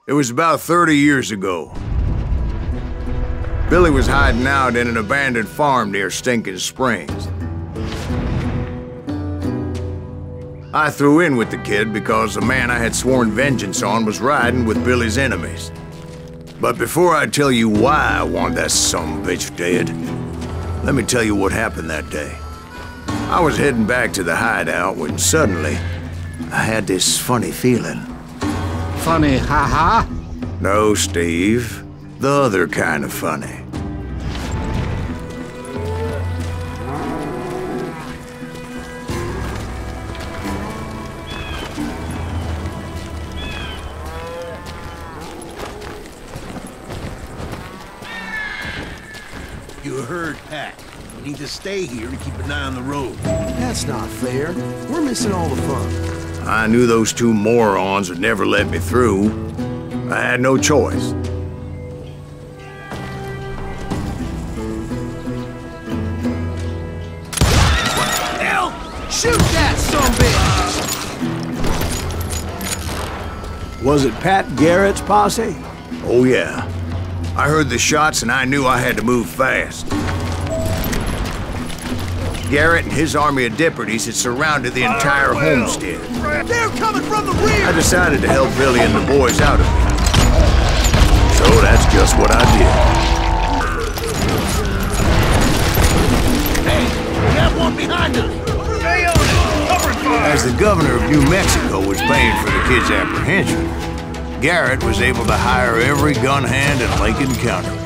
It was about 30 years ago. Billy was hiding out in an abandoned farm near Stinking Springs. I threw in with the kid because the man I had sworn vengeance on was riding with Billy's enemies. But before I tell you why I want that sumbitch dead, let me tell you what happened that day. I was heading back to the hideout when suddenly I had this funny feeling. Funny, haha? No, Steve. The other kind of funny. You heard Pat. We need to stay here to keep an eye on the road. That's not fair. We're missing all the fun. I knew those two morons would never let me through. I had no choice. Hell! Shoot that sumbitch! Was it Pat Garrett's posse? Oh yeah. I heard the shots and I knew I had to move fast. Garrett and his army of deputies had surrounded the entire homestead. They're coming from the rear! I decided to help Billy and the boys out of it. So that's just what I did. Hey, we have one behind us! Stay on it! Cover fire! As the governor of New Mexico was paying for the kid's apprehension, Garrett was able to hire every gun hand in Lincoln County.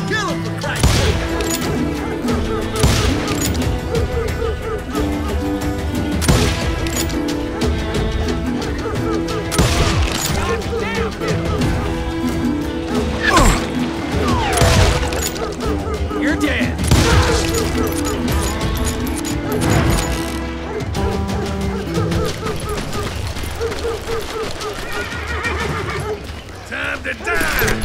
Kill him for Christ's sake! You're dead! Time to die!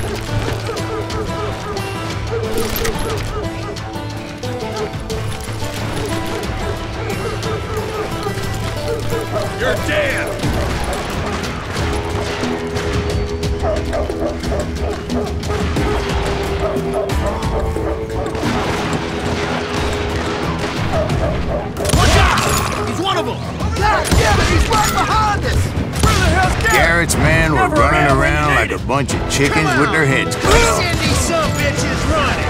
You're dead! Watch out! He's one of them! God damn it, he's right behind us! Where the hell's Garrett? Garrett's men were running around like a bunch of chickens with their heads cut off. Send these sumbitches running!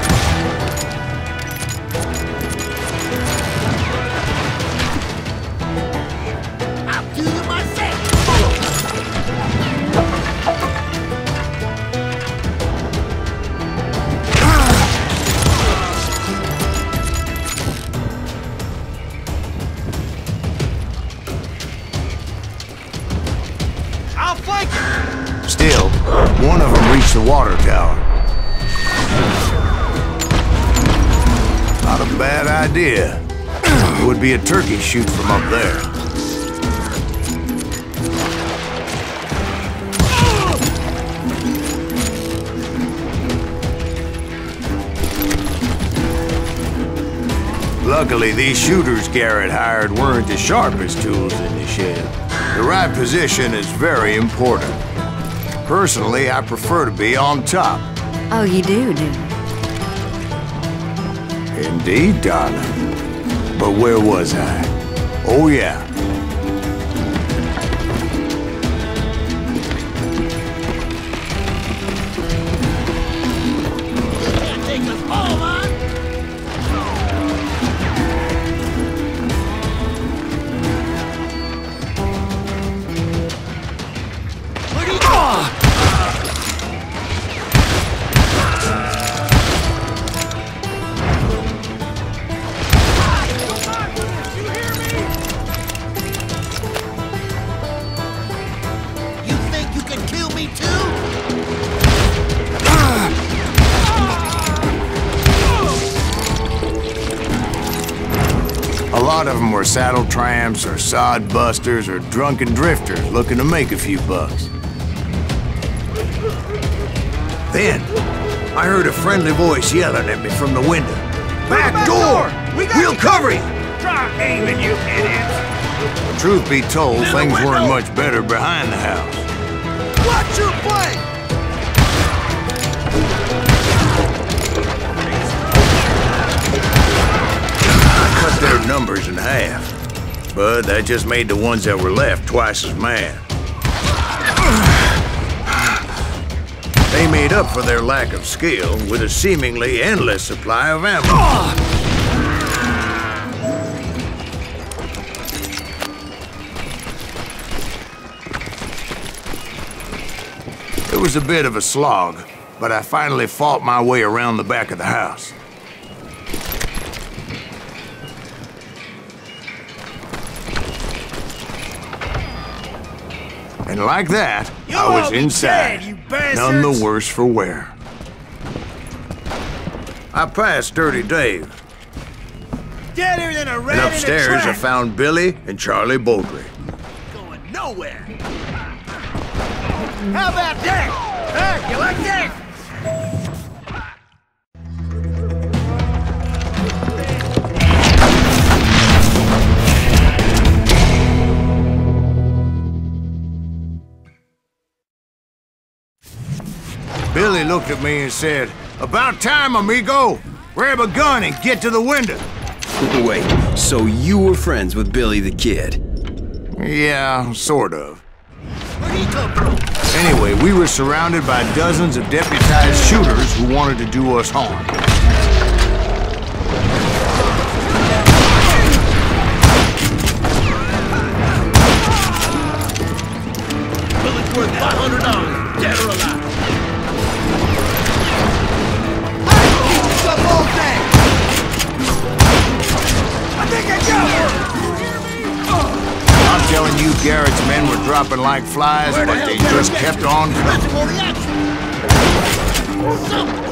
I'll do it myself! I'll flank him! Still, one of them reached the water tower. Not a bad idea. It would be a turkey shoot from up there. Luckily, these shooters Garrett hired weren't the sharpest tools in the shed. The right position is very important. Personally, I prefer to be on top. Oh, you do, do you? Indeed, darling. But where was I? Oh, yeah. Can't take us all, man! Where'd he go? You think you can kill me too? A lot of them were saddle tramps or sod busters or drunken drifters looking to make a few bucks. Then, I heard a friendly voice yelling at me from the window. Back door! We'll cover you! Try aiming, you idiots! Truth be told, things weren't much better behind the house. Watch your play! I cut their numbers in half, but that just made the ones that were left twice as mad. They made up for their lack of skill with a seemingly endless supply of ammo. It was a bit of a slog, but I finally fought my way around the back of the house. And like that, I was inside, none the worse for wear. I passed Dirty Dave. Deader than a rat And upstairs, I found Billy and Charlie Bowdry. Going nowhere. How about that? Huh? You like that? Billy looked at me and said, "About time, amigo. Grab a gun and get to the window." Wait, so you were friends with Billy the Kid? Yeah, sort of. Where'd he come from? Anyway, we were surrounded by dozens of deputized shooters who wanted to do us harm. Bullet's worth $500, dead or alive. I'm telling you, Garrett's men were dropping like flies, but they just kept on coming.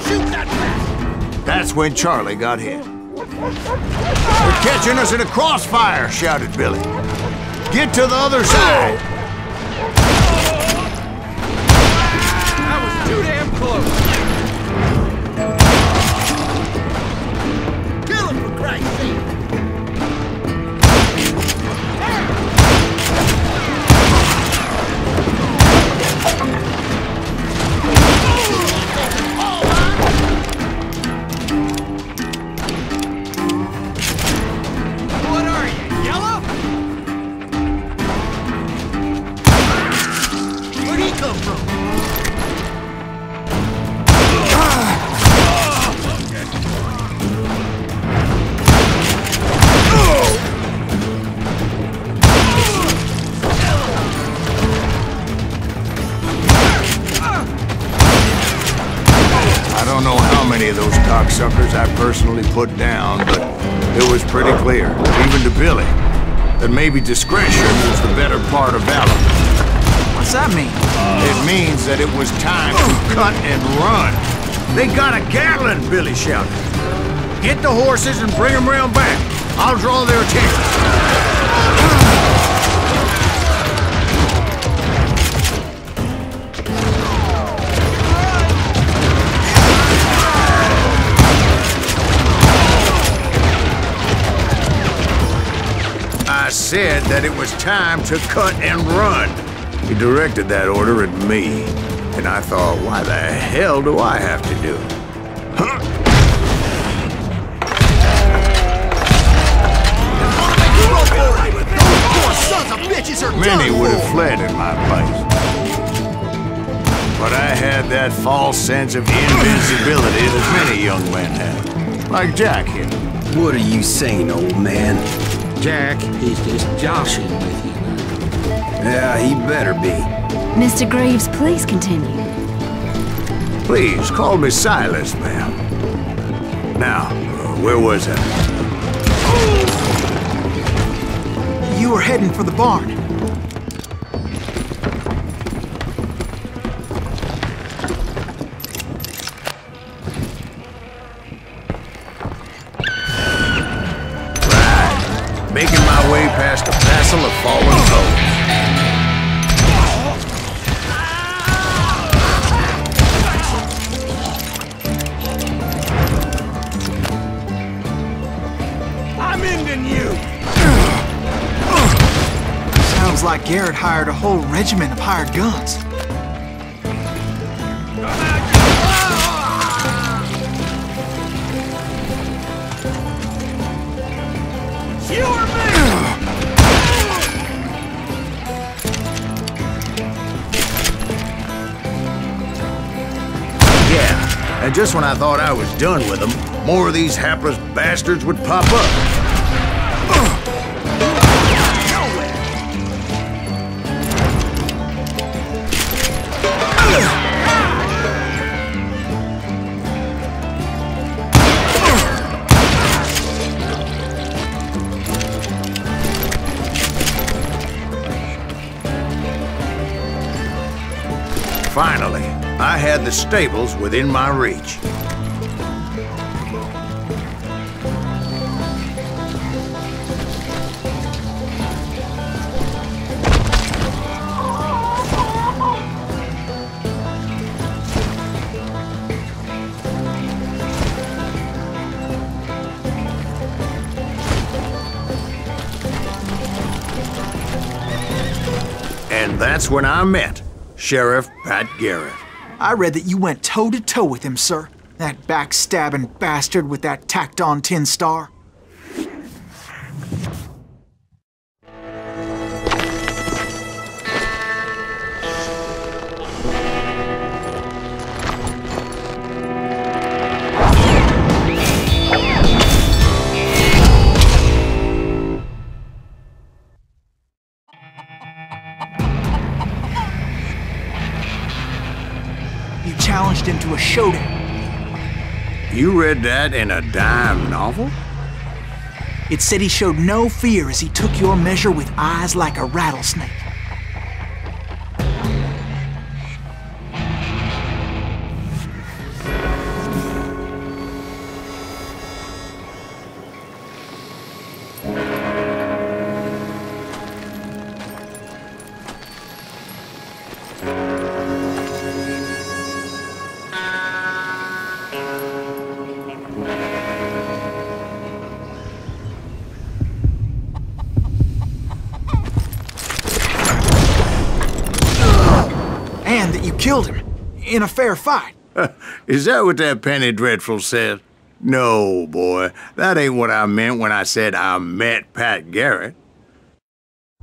Shoot that bastard! That's when Charlie got hit. "They're catching us in a crossfire," shouted Billy. "Get to the other side." That was too damn close. Kill him, for Christ's sake! What are you, yellow? Where'd he come from? I don't know how many of those cocksuckers I personally put down, but it was pretty clear, even to Billy, that maybe discretion was the better part of valor. What's that mean? It means that it was time to cut and run. "They got a Gatling," Billy shouted. "Get the horses and bring them round back. I'll draw their attention." I said that it was time to cut and run. He directed that order at me, and I thought, why the hell do I have to do it? Huh? Sons of bitches are Many done would have for. fled in my place. But I had that false sense of invincibility that many young men have, like Jack here. What are you saying, old man? Jack, he's just joshing with you now. Yeah, he better be. Mr. Graves, please continue. Please, call me Silas, ma'am. Now, where was I? You were heading for the barn. Making my way past a passel of fallen foes. I'm ending you! Sounds like Garrett hired a whole regiment of hired guns. You or me! Yeah, and just when I thought I was done with them, more of these hapless bastards would pop up. Finally, I had the stables within my reach. And that's when I met Sheriff Pat Garrett. I read that you went toe-to-toe with him, sir. That backstabbing bastard with that tacked-on tin star. You challenged him to a showdown. You read that in a dime novel? It said he showed no fear as he took your measure with eyes like a rattlesnake. And that you killed him in a fair fight. Is that what that penny dreadful said? No, boy. That ain't what I meant when I said I met Pat Garrett.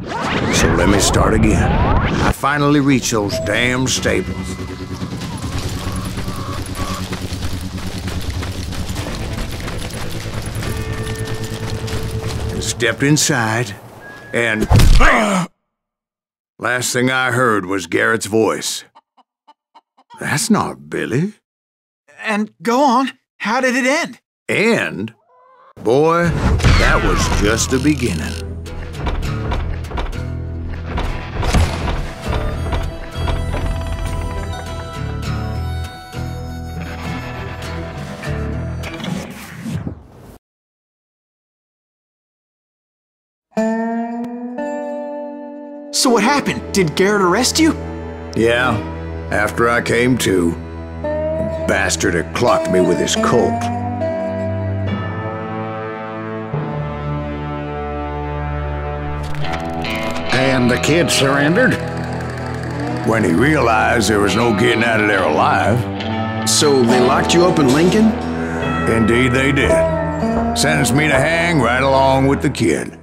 So let me start again. I finally reached those damn stables. And stepped inside, and... Last thing I heard was Garrett's voice. That's not Billy. And go on. How did it end? And, boy, that was just the beginning. So what happened? Did Garrett arrest you? Yeah, after I came to, the bastard had clocked me with his Colt. And the kid surrendered? When he realized there was no getting out of there alive. So they locked you up in Lincoln? Indeed they did. Sentenced me to hang right along with the kid.